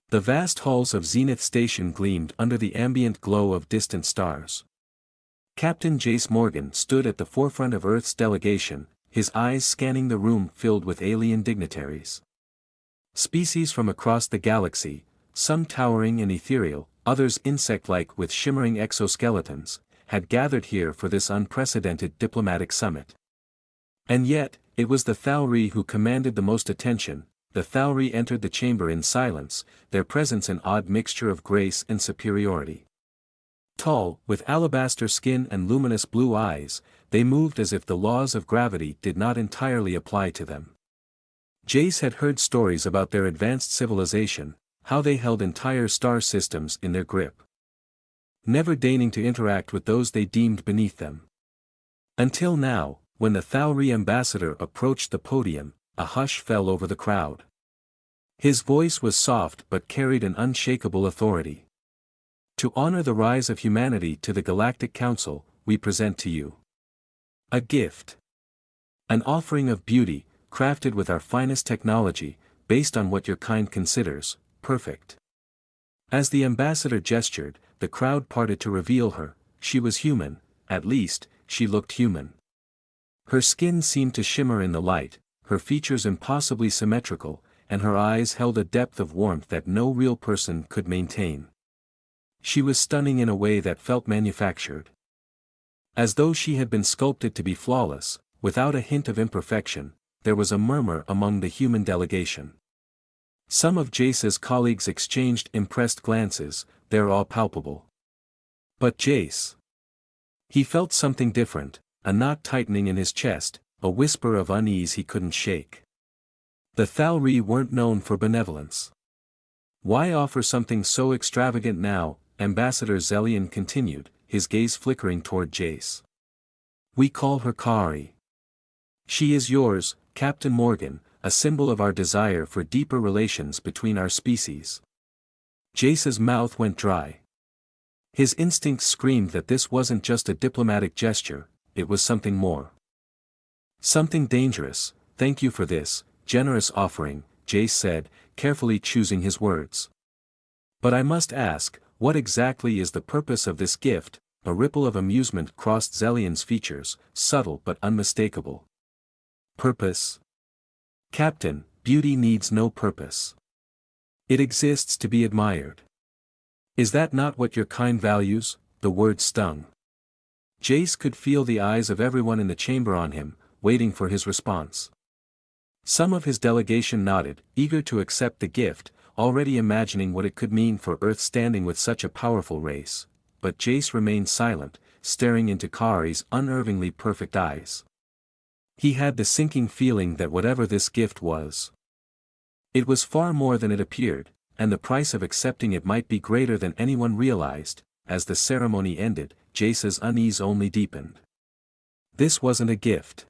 The vast halls of Zenith Station gleamed under the ambient glow of distant stars. Captain Jace Morgan stood at the forefront of Earth's delegation, his eyes scanning the room filled with alien dignitaries. Species from across the galaxy, some towering and ethereal, others insect-like with shimmering exoskeletons, had gathered here for this unprecedented diplomatic summit. And yet, it was the Thauri who commanded the most attention. The Thauri entered the chamber in silence, their presence an odd mixture of grace and superiority. Tall, with alabaster skin and luminous blue eyes, they moved as if the laws of gravity did not entirely apply to them. Jace had heard stories about their advanced civilization, how they held entire star systems in their grip, never deigning to interact with those they deemed beneath them. Until now, when the Thauri ambassador approached the podium, a hush fell over the crowd. His voice was soft but carried an unshakable authority. To honor the rise of humanity to the Galactic Council, we present to you a gift. An offering of beauty, crafted with our finest technology, based on what your kind considers perfect. As the ambassador gestured, the crowd parted to reveal her. She was human, at least, she looked human. Her skin seemed to shimmer in the light, her features impossibly symmetrical, and her eyes held a depth of warmth that no real person could maintain. She was stunning in a way that felt manufactured. As though she had been sculpted to be flawless, without a hint of imperfection. There was a murmur among the human delegation. Some of Jace's colleagues exchanged impressed glances, their awe palpable. But Jace. He felt something different, a knot tightening in his chest, a whisper of unease he couldn't shake. The Thauri weren't known for benevolence. Why offer something so extravagant now? Ambassador Zellian continued, his gaze flickering toward Jace. We call her Kari. She is yours, Captain Morgan, a symbol of our desire for deeper relations between our species. Jace's mouth went dry. His instincts screamed that this wasn't just a diplomatic gesture, it was something more. Something dangerous. Thank you for this generous offering, Jace said, carefully choosing his words. But I must ask, what exactly is the purpose of this gift? A ripple of amusement crossed Zellian's features, subtle but unmistakable. Purpose? Captain, beauty needs no purpose. It exists to be admired. Is that not what your kind values? The word stung. Jace could feel the eyes of everyone in the chamber on him, waiting for his response. Some of his delegation nodded, eager to accept the gift, already imagining what it could mean for Earth standing with such a powerful race. But Jace remained silent, staring into Kari's unervingly perfect eyes. He had the sinking feeling that whatever this gift was, it was far more than it appeared, and the price of accepting it might be greater than anyone realized. As the ceremony ended, Jace's unease only deepened. This wasn't a gift.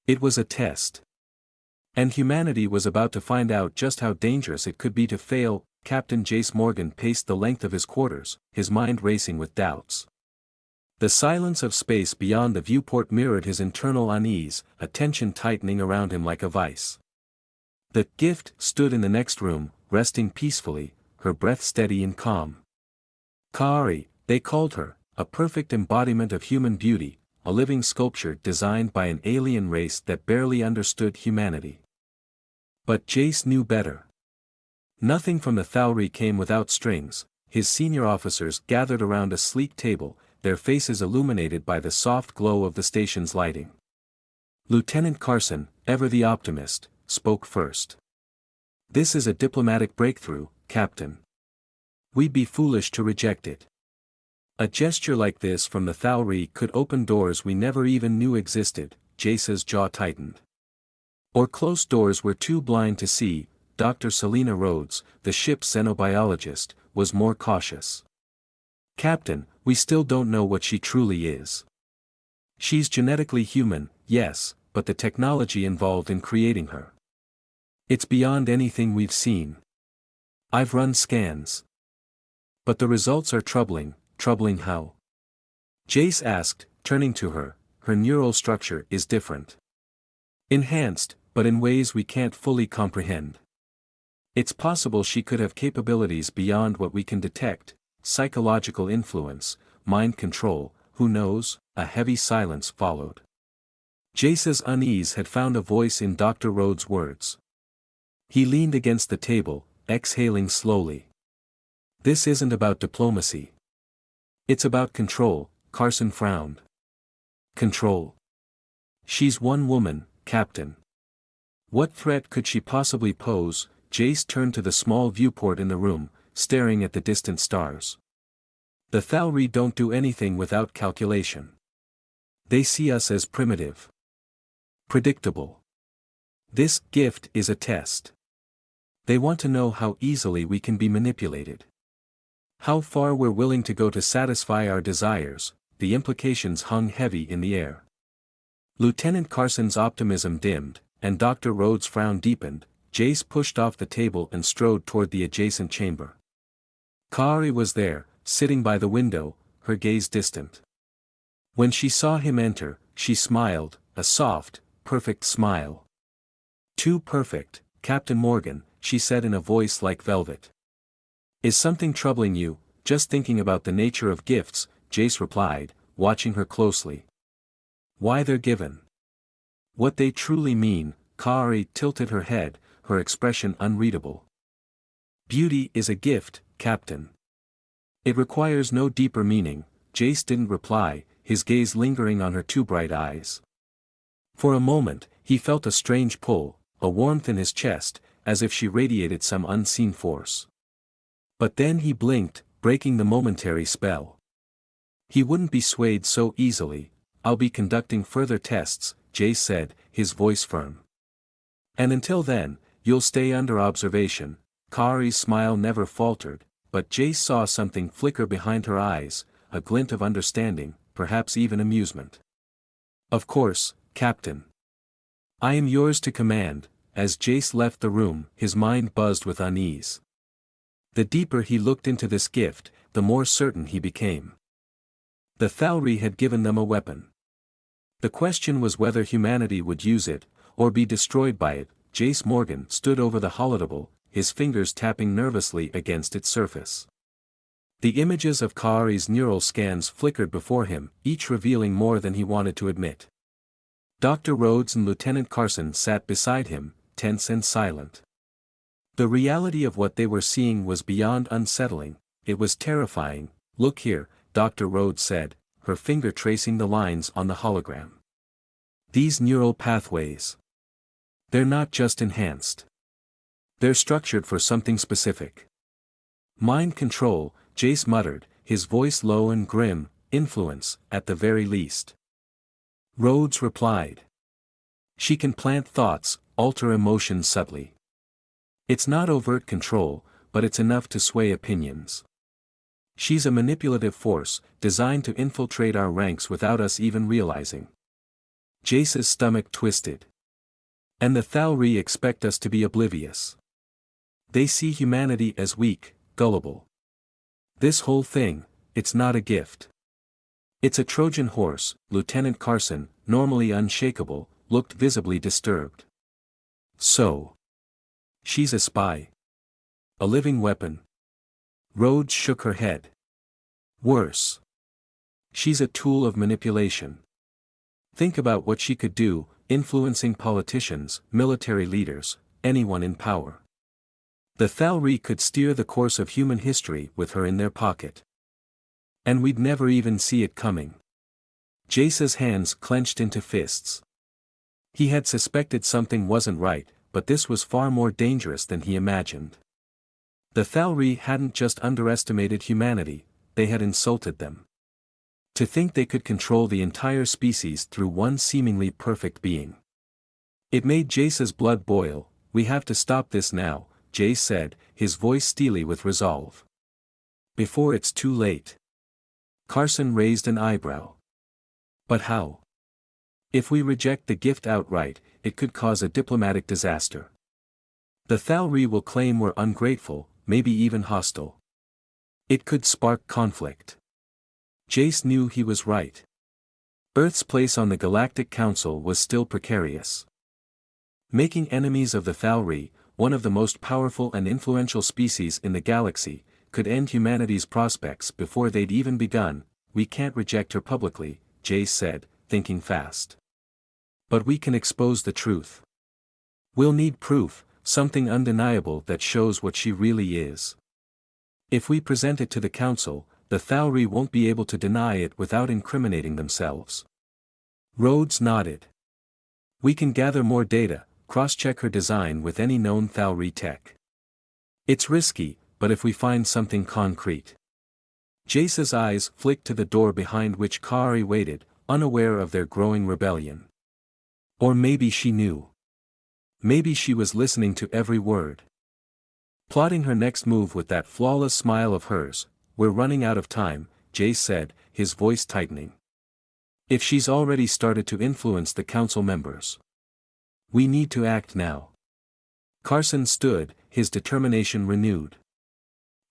It was a test. And humanity was about to find out just how dangerous it could be to fail. Captain Jace Morgan paced the length of his quarters, his mind racing with doubts. The silence of space beyond the viewport mirrored his internal unease, a tension tightening around him like a vice. The gift stood in the next room, resting peacefully, her breath steady and calm. Kari, they called her, a perfect embodiment of human beauty, a living sculpture designed by an alien race that barely understood humanity. But Jace knew better. Nothing from the Thauri came without strings. His senior officers gathered around a sleek table, their faces illuminated by the soft glow of the station's lighting. Lieutenant Carson, ever the optimist, spoke first. This is a diplomatic breakthrough, Captain. We'd be foolish to reject it. A gesture like this from the Thauri could open doors we never even knew existed. Jace's jaw tightened. Or closed doors we're too blind to see. Dr. Selena Rhodes, the ship's xenobiologist, was more cautious. Captain, we still don't know what she truly is. She's genetically human, yes, but the technology involved in creating her, it's beyond anything we've seen. I've run scans. But the results are troubling. Troubling how? Jace asked, turning to her. Her neural structure is different. Enhanced, but in ways we can't fully comprehend. It's possible she could have capabilities beyond what we can detect, psychological influence, mind control, who knows. A heavy silence followed. Jace's unease had found a voice in Dr. Rhodes' words. He leaned against the table, exhaling slowly. This isn't about diplomacy. It's about control. Carson frowned. Control. She's one woman, Captain. What threat could she possibly pose? Jace turned to the small viewport in the room, staring at the distant stars. The Thalri don't do anything without calculation. They see us as primitive. Predictable. This gift is a test. They want to know how easily we can be manipulated. How far we're willing to go to satisfy our desires. The implications hung heavy in the air. Lieutenant Carson's optimism dimmed, and Dr. Rhodes' frown deepened. Jace pushed off the table and strode toward the adjacent chamber. Kari was there, sitting by the window, her gaze distant. When she saw him enter, she smiled, a soft, perfect smile. Too perfect, Captain Morgan, she said in a voice like velvet. Is something troubling you? Just thinking about the nature of gifts, Jace replied, watching her closely. Why they're given. What they truly mean. Kari tilted her head, her expression unreadable. Beauty is a gift, Captain. It requires no deeper meaning. Jace didn't reply, his gaze lingering on her two bright eyes. For a moment, he felt a strange pull, a warmth in his chest, as if she radiated some unseen force. But then he blinked, breaking the momentary spell. He wouldn't be swayed so easily. I'll be conducting further tests, Jace said, his voice firm. And until then, you'll stay under observation. Kari's smile never faltered, but Jace saw something flicker behind her eyes, a glint of understanding, perhaps even amusement. Of course, Captain. I am yours to command. As Jace left the room, his mind buzzed with unease. The deeper he looked into this gift, the more certain he became. The Thalri had given them a weapon. The question was whether humanity would use it, or be destroyed by it. Jace Morgan stood over the holodable, his fingers tapping nervously against its surface. The images of Kari's neural scans flickered before him, each revealing more than he wanted to admit. Dr. Rhodes and Lieutenant Carson sat beside him, tense and silent. The reality of what they were seeing was beyond unsettling, it was terrifying. Look here, Dr. Rhodes said, her finger tracing the lines on the hologram. These neural pathways. They're not just enhanced. They're structured for something specific. Mind control, Jace muttered, his voice low and grim. Influence, at the very least. Rhodes replied. She can plant thoughts, alter emotions subtly. It's not overt control, but it's enough to sway opinions. She's a manipulative force, designed to infiltrate our ranks without us even realizing. Jace's stomach twisted. And the Thalri expect us to be oblivious. They see humanity as weak, gullible. This whole thing, it's not a gift. It's a Trojan horse. Lieutenant Carson, normally unshakable, looked visibly disturbed. So. She's a spy. A living weapon. Rhodes shook her head. Worse. She's a tool of manipulation. Think about what she could do, influencing politicians, military leaders, anyone in power. The Thalri could steer the course of human history with her in their pocket. And we'd never even see it coming. Jace's hands clenched into fists. He had suspected something wasn't right, but this was far more dangerous than he imagined. The Thalri hadn't just underestimated humanity, they had insulted them. To think they could control the entire species through one seemingly perfect being. It made Jace's blood boil. We have to stop this now, Jace said, his voice steely with resolve. Before it's too late. Carson raised an eyebrow. But how? If we reject the gift outright, it could cause a diplomatic disaster. The Thalri will claim we're ungrateful, maybe even hostile. It could spark conflict. Jace knew he was right. Earth's place on the Galactic Council was still precarious. Making enemies of the Thalri, one of the most powerful and influential species in the galaxy, could end humanity's prospects before they'd even begun. We can't reject her publicly, Jace said, thinking fast. But we can expose the truth. We'll need proof, something undeniable that shows what she really is. If we present it to the Council, the Thauri won't be able to deny it without incriminating themselves. Rhodes nodded. We can gather more data, cross-check her design with any known Thauri tech. It's risky, but if we find something concrete. Jace's eyes flicked to the door behind which Kari waited, unaware of their growing rebellion. Or maybe she knew. Maybe she was listening to every word. Plotting her next move with that flawless smile of hers. We're running out of time, Jace said, his voice tightening. If she's already started to influence the council members. We need to act now. Carson stood, his determination renewed.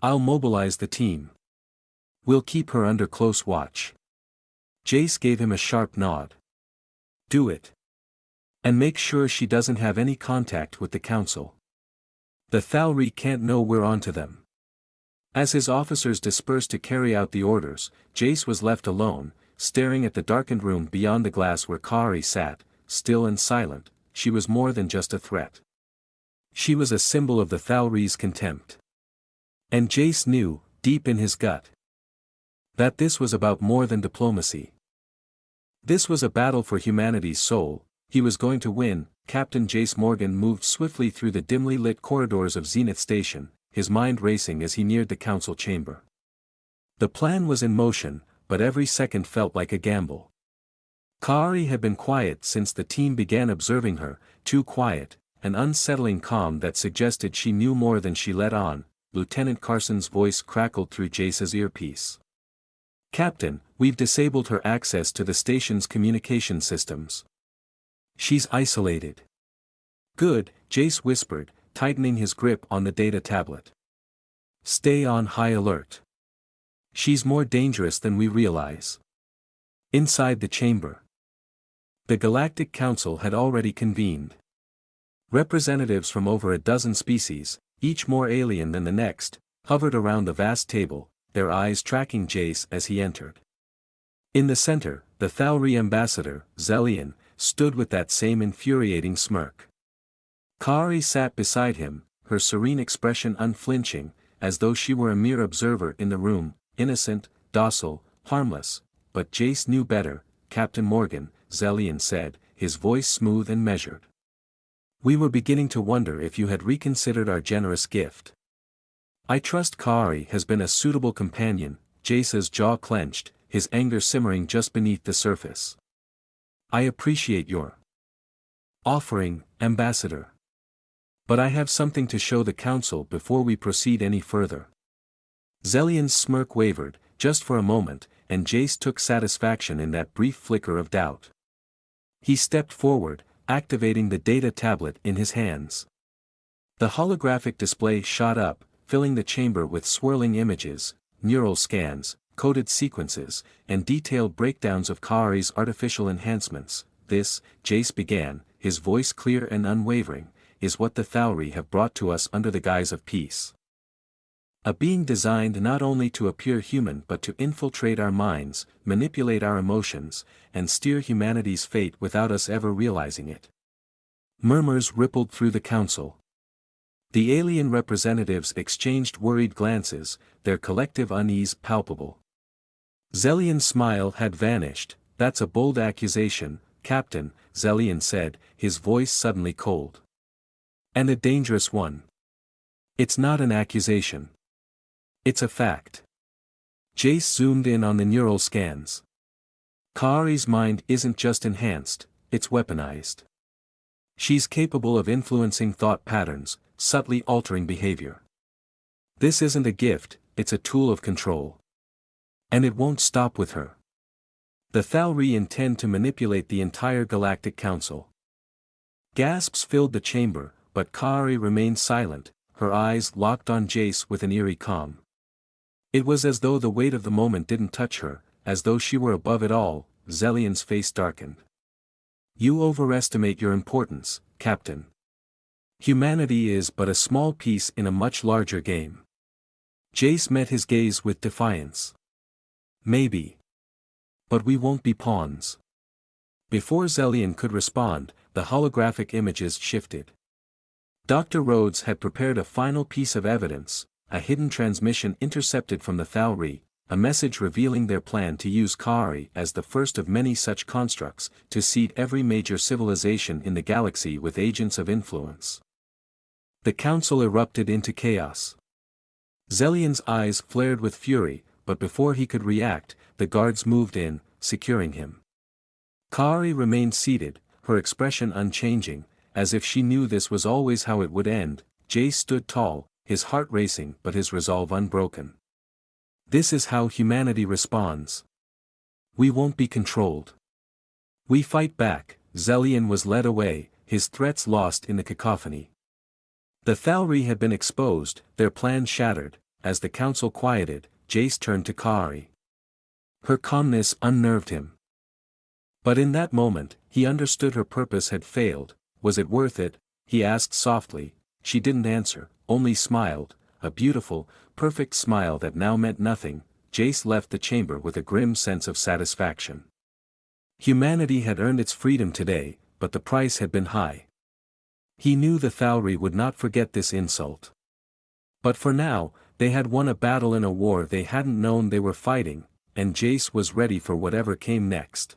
I'll mobilize the team. We'll keep her under close watch. Jace gave him a sharp nod. Do it. And make sure she doesn't have any contact with the council. The Thauri can't know we're onto them. As his officers dispersed to carry out the orders, Jace was left alone, staring at the darkened room beyond the glass where Kari sat, still and silent. She was more than just a threat. She was a symbol of the Thauri's contempt. And Jace knew, deep in his gut, that this was about more than diplomacy. This was a battle for humanity's soul. He was going to win. Captain Jace Morgan moved swiftly through the dimly lit corridors of Zenith Station, his mind racing as he neared the council chamber. The plan was in motion, but every second felt like a gamble. Kari had been quiet since the team began observing her, too quiet, an unsettling calm that suggested she knew more than she let on. Lieutenant Carson's voice crackled through Jace's earpiece. Captain, we've disabled her access to the station's communication systems. She's isolated. Good, Jace whispered, tightening his grip on the data tablet. Stay on high alert. She's more dangerous than we realize. Inside the chamber. The Galactic Council had already convened. Representatives from over a dozen species, each more alien than the next, hovered around the vast table, their eyes tracking Jace as he entered. In the center, the Thauri ambassador, Zelian, stood with that same infuriating smirk. Kari sat beside him, her serene expression unflinching, as though she were a mere observer in the room, innocent, docile, harmless. But Jace knew better. Captain Morgan, Zelian said, his voice smooth and measured. We were beginning to wonder if you had reconsidered our generous gift. I trust Kari has been a suitable companion. Jace's jaw clenched, his anger simmering just beneath the surface. I appreciate your offering, Ambassador. But I have something to show the Council before we proceed any further. Zelian's smirk wavered, just for a moment, and Jace took satisfaction in that brief flicker of doubt. He stepped forward, activating the data tablet in his hands. The holographic display shot up, filling the chamber with swirling images, neural scans, coded sequences, and detailed breakdowns of Kari's artificial enhancements. This, Jace began, his voice clear and unwavering, is what the Thauri have brought to us under the guise of peace. A being designed not only to appear human but to infiltrate our minds, manipulate our emotions, and steer humanity's fate without us ever realizing it. Murmurs rippled through the council. The alien representatives exchanged worried glances, their collective unease palpable. Zelian's smile had vanished. That's a bold accusation, Captain, Zelian said, his voice suddenly cold. And a dangerous one. It's not an accusation. It's a fact. Jace zoomed in on the neural scans. Kari's mind isn't just enhanced, it's weaponized. She's capable of influencing thought patterns, subtly altering behavior. This isn't a gift, it's a tool of control. And it won't stop with her. The Thauri intend to manipulate the entire Galactic Council. Gasps filled the chamber, but Kari remained silent, her eyes locked on Jace with an eerie calm. It was as though the weight of the moment didn't touch her, as though she were above it all. Zelian's face darkened. You overestimate your importance, Captain. Humanity is but a small piece in a much larger game. Jace met his gaze with defiance. Maybe. But we won't be pawns. Before Zellian could respond, the holographic images shifted. Dr. Rhodes had prepared a final piece of evidence, a hidden transmission intercepted from the Thalri, a message revealing their plan to use Kari as the first of many such constructs, to seed every major civilization in the galaxy with agents of influence. The council erupted into chaos. Zellian's eyes flared with fury, but before he could react, the guards moved in, securing him. Kari remained seated, her expression unchanging, as if she knew this was always how it would end. Jace stood tall, his heart racing but his resolve unbroken. This is how humanity responds. We won't be controlled. We fight back. Zellian was led away, his threats lost in the cacophony. The Thalri had been exposed, their plan shattered. As the council quieted, Jace turned to Kari. Her calmness unnerved him. But in that moment, he understood her purpose had failed. Was it worth it? He asked softly. She didn't answer, only smiled, a beautiful, perfect smile that now meant nothing. Jace left the chamber with a grim sense of satisfaction. Humanity had earned its freedom today, but the price had been high. He knew the Thalri would not forget this insult. But for now, they had won a battle in a war they hadn't known they were fighting, and Jace was ready for whatever came next.